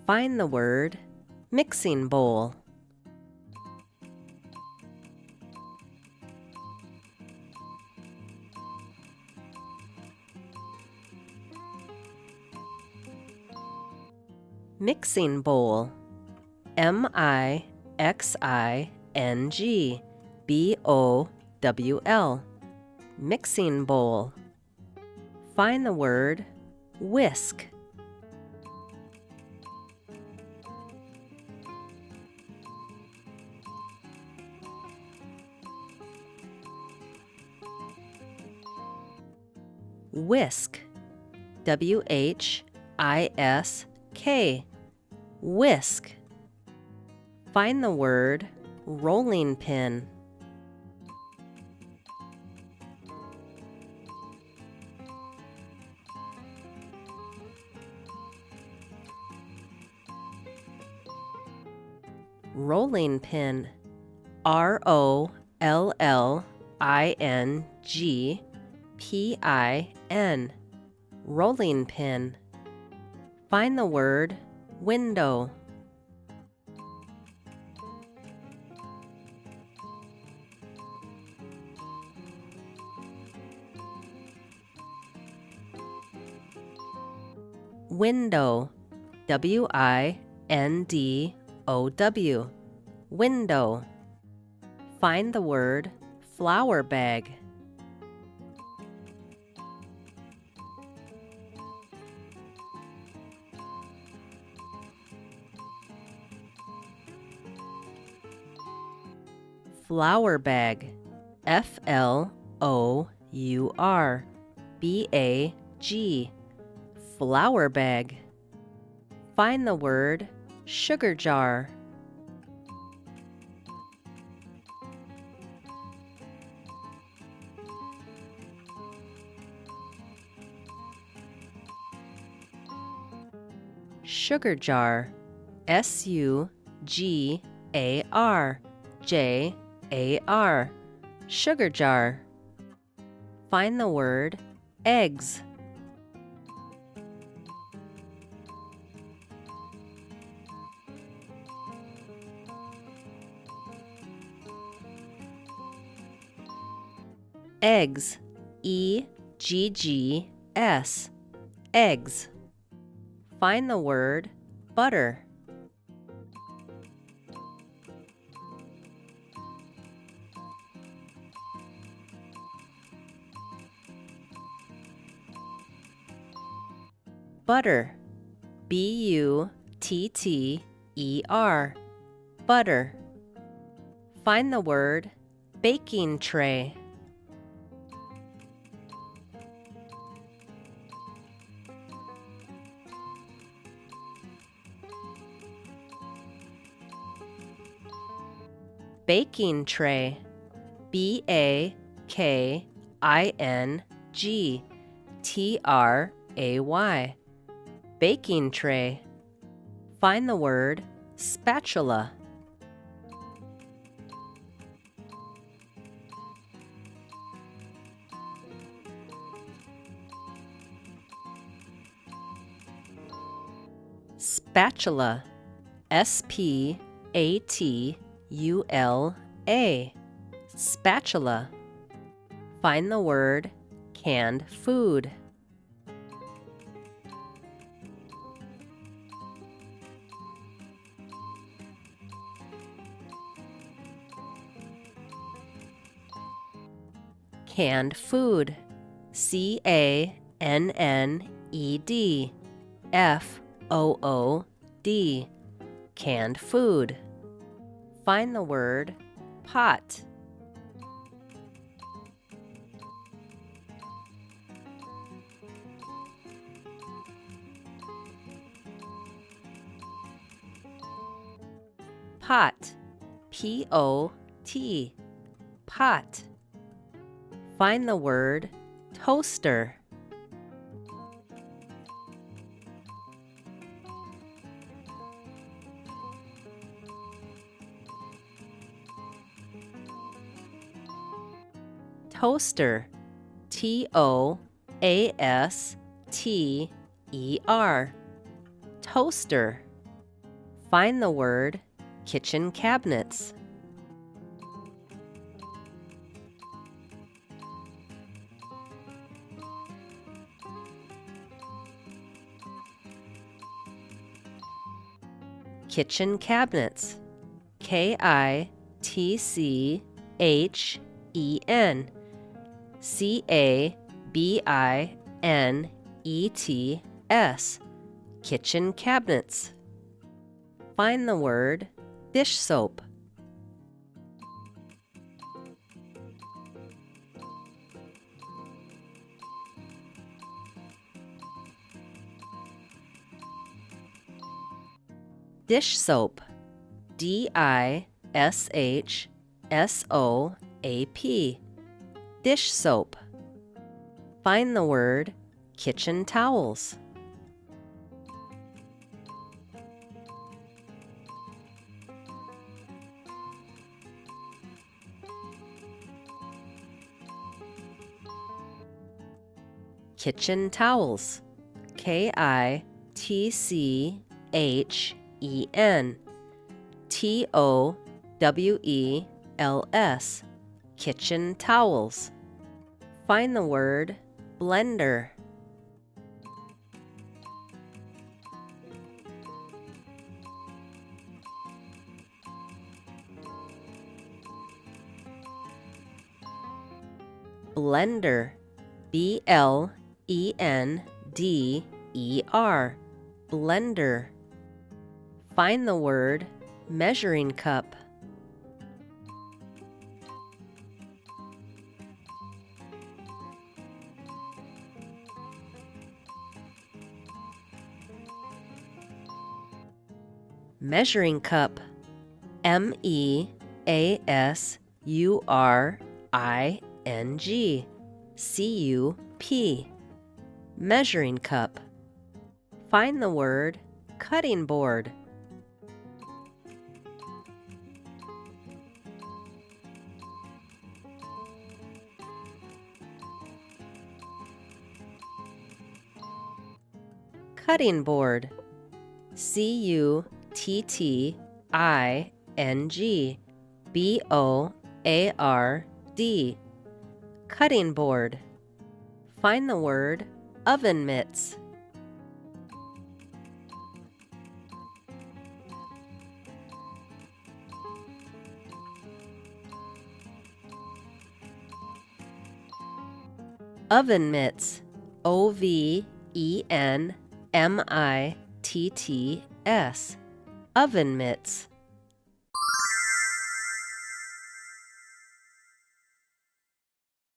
Find the word mixing bowl. Mixing bowl. M-I-X-I-N-G-B-O-W-L. Mixing bowl. Find the word whisk. Whisk. W-H-I-S-K. Whisk. Find the word rolling pin. Rolling pin. R-O-L-L-I-N-G-P-I-N. Rolling pin. Find the word window. Window. W-I-N-D-O-W. Window. Find the word flour bag. Flour bag. F-L-O-U-R B-A-G. Flour bag. Find the word sugar jar. Sugar jar. S-U-G-A-R J-A-R. Sugar jar. Find the word eggs. Eggs. E-G-G-S. Eggs. Find the word butter. Butter. B-U-T-T-E-R. Butter. Find the word baking tray. Baking tray. B-A-K-I-N-G-T-R-A-Y. Baking tray. Find the word spatula. Spatula. S-P-A-T-U-L-A. Spatula. Find the word canned food. Canned food. C-A-N-N-E-D. F-O-O-D. Canned food. Find the word pot. Pot. P-O-T. Pot. Find the word toaster. Toaster. T-O-A-S-T-E-R. Toaster. Find the word kitchen cabinets. Kitchen cabinets. KITCHEN. CABINETS. Kitchen cabinets. Find the word dish soap. Dish soap. DISHSOAP. Dish soap. Find the word kitchen towels. Kitchen towels. KITCHEN Kitchen towels. Find the word blender. Blender. BLENDER. Blender. Find the word measuring cup. Measuring cup. MEASURINGCUP. Measuring cup. Find the word cutting board. Cutting board. CUTTINGBOARD. Cutting board. Find the word oven mitts. Oven mitts. OVENMITTS. Oven mitts.